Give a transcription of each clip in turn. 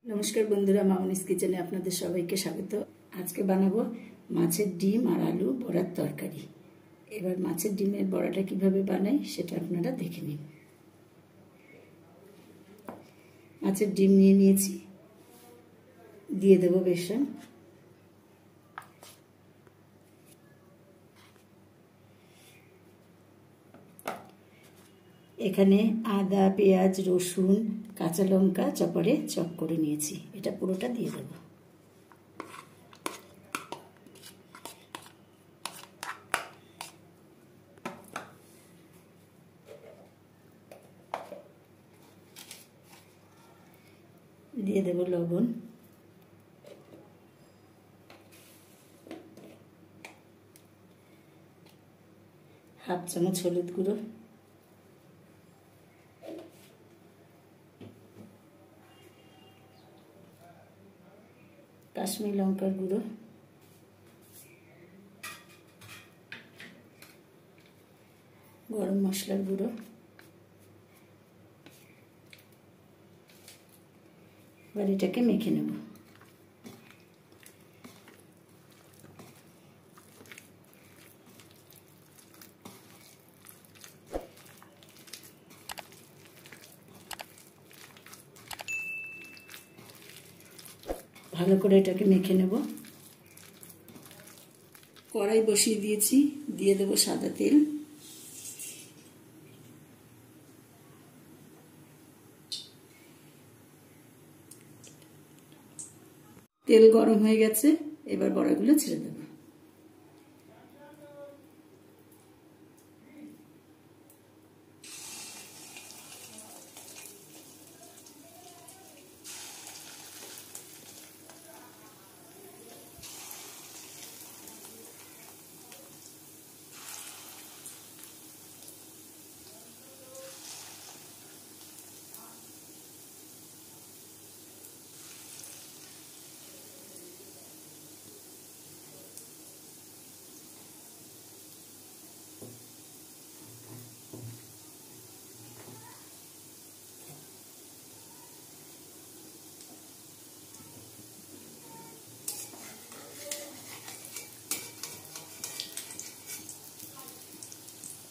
नमस्कार बंधुरा मामनिस किचेने आपनादेर सबाइके स्वागत। आज के बानाबो माछेर डिम और आलू बड़ार तरकारी। एबार माछेर डिमेर बड़ाटा किभाबे बानाई सेटा आपनारा देखे निन। माछेर डिम निये नियेछि, दिये देब बेसन, एखाने आदा पेঁয়াজ रसुन काँचा लंका चपारे चप करे निয়েছি, এটা পুরোটা দিয়ে দেব। দিয়ে দেব লবণ, হাফ চামচ হলুদ গুঁড়ো, काश्मीर लंकार गुड़ो, गरम मसलार गुड़ो, एबार एटाके मेखे नेब। ভালো করে এটাকে মেখে নেব। কড়াই বসিয়ে দিয়েছি, দিয়ে দেব সাদা তেল। তেল গরম হয়ে গেছে, এবার বড়াগুলো ছেড়ে দেব।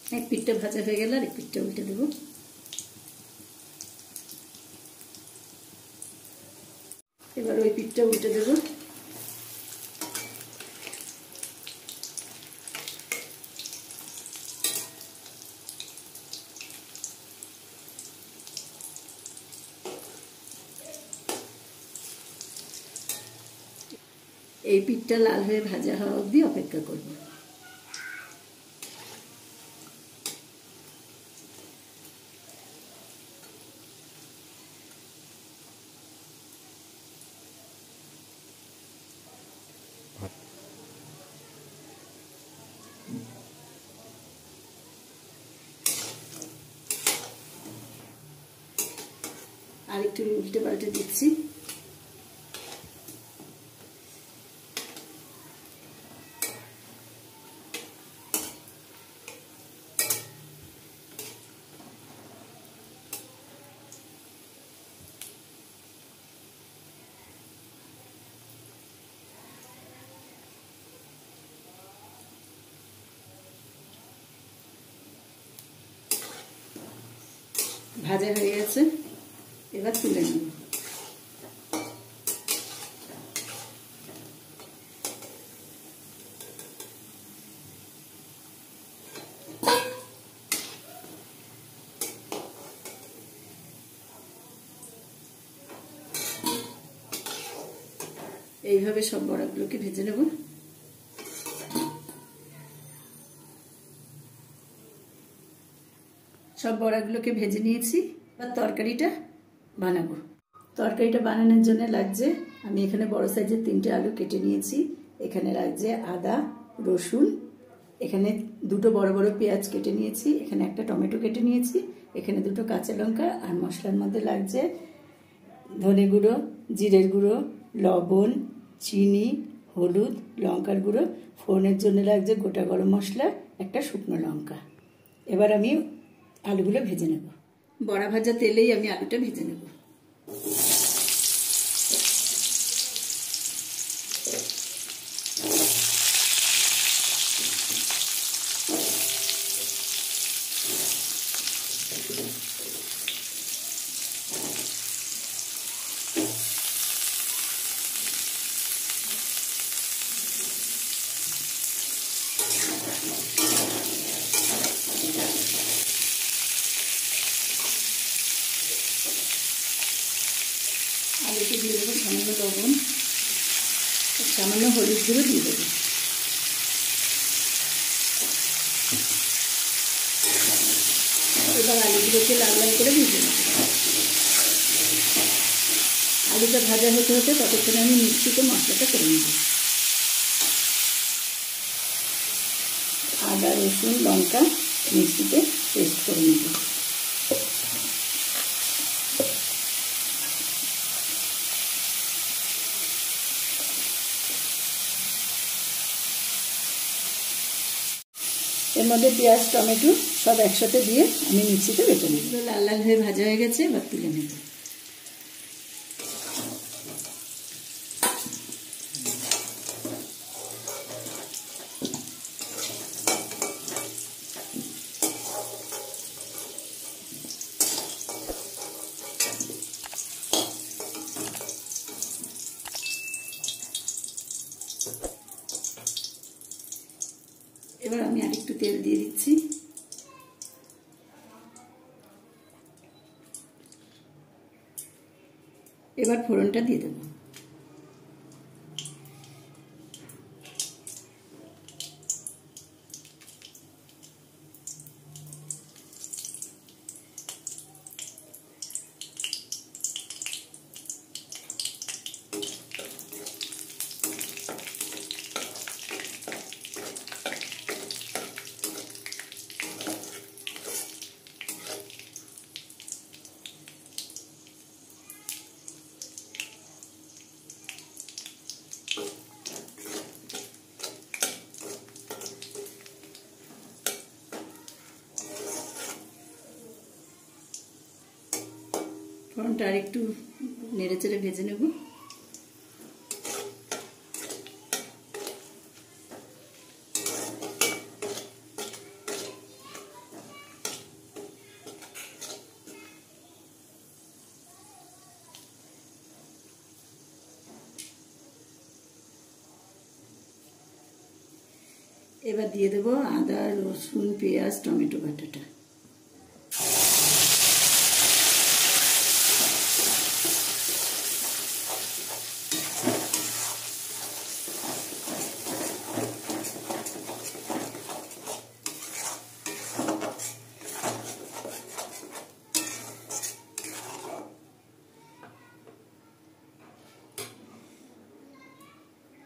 एक पिठटा भाजा हो गেল, আর এক পিঠটা উল্টে দেব। এবার ওই পিঠটা উল্টে দেব। এই পিঠটা লাল হয়ে ভাজা হওয়া অবধি অপেক্ষা করব। আর একটু উল্টে পাল্টে দিচ্ছি। ভাজা হয়ে গেছে, এবার তুলে নেব। এইভাবে সব বড়াগুলোকে ভেজে নেব। সব বড়াগুলোকে ভেজে নিয়েছি, এবার তরকারিটা বানাবো। তরকারিটা বানানোর জন্য লাগছে, আমি এখানে বড় সাইজের 3টে আলু কেটে নিয়েছি। এখানে লাগছে আদা রসুন, এখানে দুটো বড় বড় পেঁয়াজ কেটে নিয়েছি, এখানে একটা টমেটো কেটে নিয়েছি, এখানে দুটো কাঁচা লঙ্কা। আর মশলার মধ্যে লাগছে ধনে গুঁড়ো, জিরের গুঁড়ো, লবণ, চিনি, হলুদ, লঙ্কার গুঁড়ো, ফোড়নের জন্য লাগছে গোটা গরম মশলা, একটা শুকনো লঙ্কা। এবার আমি আলুগুলো ভেজে নেব। বড়া ভাজা তেলেই আমি আলুটা ভেজে নেব। আলুতে দিয়ে দেবো সামান্য লবণ, সামান্য হলুদ গুঁড়ো দিয়ে দেবো। এবার আলুগুলোকে লাল লাল করে ভেজে নেব। আলুটা ভাজা হতে হতে ততক্ষণে আমি মিক্সিতে মশলাটা করে নেব। আদা রসুন লঙ্কা মিক্সিতে পেস্ট করে নেব। এর মধ্যে পেঁয়াজ টমেটো সব একসাথে দিয়ে আমি মিক্সিতে বেটে নেব। লাল লাল হয়ে ভাজা হয়ে গেছে, এবার তুলে নেব। এবার আমি আরেকটু তেল দিয়ে দিচ্ছি। এবার ফোড়নটা দিয়ে দেবো। ফোড়নটা আর একটু নেড়ে চেড়ে ভেজে নেব। এবার দিয়ে দেবো আদা রসুন পেঁয়াজ টমেটো বাটাটা।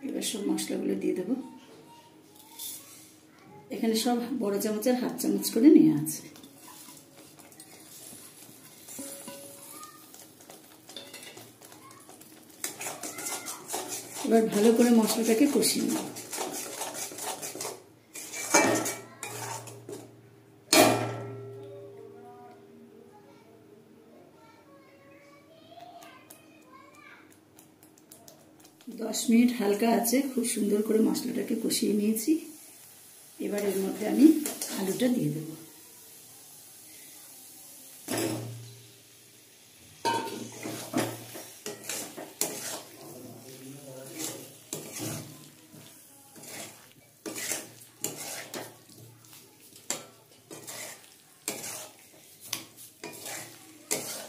এবার সব মশলাগুলো দিয়ে দেবো। এখানে সব বড় চামচের হাফ চামচ করে নেওয়া আছে। এবার ভালো করে মশলাটাকে কষিয়ে নেব। দশ মিনিট হালকা আছে খুব সুন্দর করে মশলাটাকে কষিয়ে নিয়েছি। এবার এর মধ্যে আমি আলুটা দিয়ে দেব।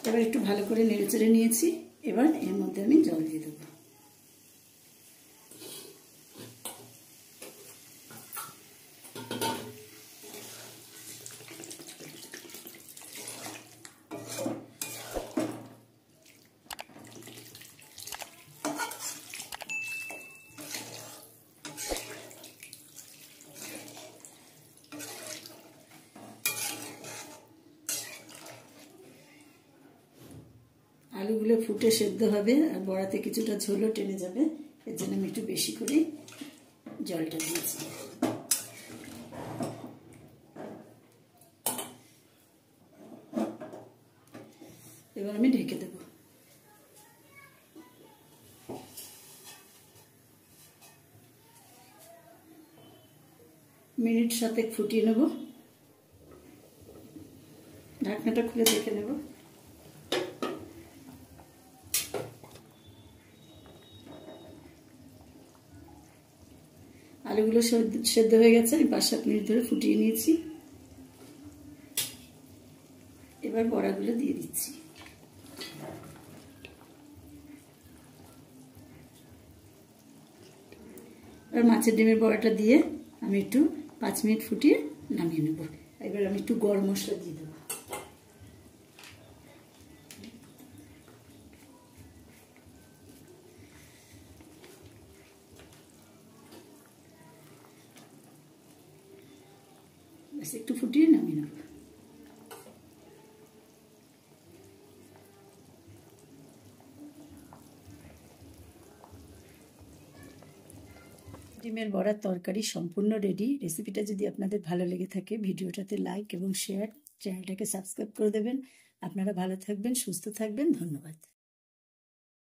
এবার একটু ভালো করে নেড়েচেড়ে নিয়েছি। এবার এর মধ্যে আমি জল দিয়ে দেবো। আলুগুলো ফুটে সেদ্ধ হবে আর বড়াতে কিছুটা ঝোলও টেনে যাবে, এর জন্য আমি একটু বেশি করে জলটা দিয়েছি। এবার আমি ঢেকে দেব। মিনিট 7 ফুটিয়ে নেব। ঢাকনাটা খুলে দেখে নেব। আলুগুলো সেদ্ধ হয়ে গেছে, আমি 5-7 মিনিট ধরে ফুটিয়ে নিয়েছি। এবার বড়াগুলো দিয়ে দিচ্ছি। আর মাছের ডিমের বড়াটা দিয়ে আমি একটু 5 মিনিট ফুটিয়ে নামিয়ে নেব। এবার আমি একটু গরম মশলা দিয়ে দেবো। একটু ফুটিয়ে নামিয়ে নেব। ডিমের বড়ার তরকারি সম্পূর্ণ রেডি। রেসিপিটা যদি আপনাদের ভালো লেগে থাকে ভিডিওটাতে লাইক এবং শেয়ার, চ্যানেলটাকে সাবস্ক্রাইব করে দেবেন। আপনারা ভালো থাকবেন, সুস্থ থাকবেন। ধন্যবাদ।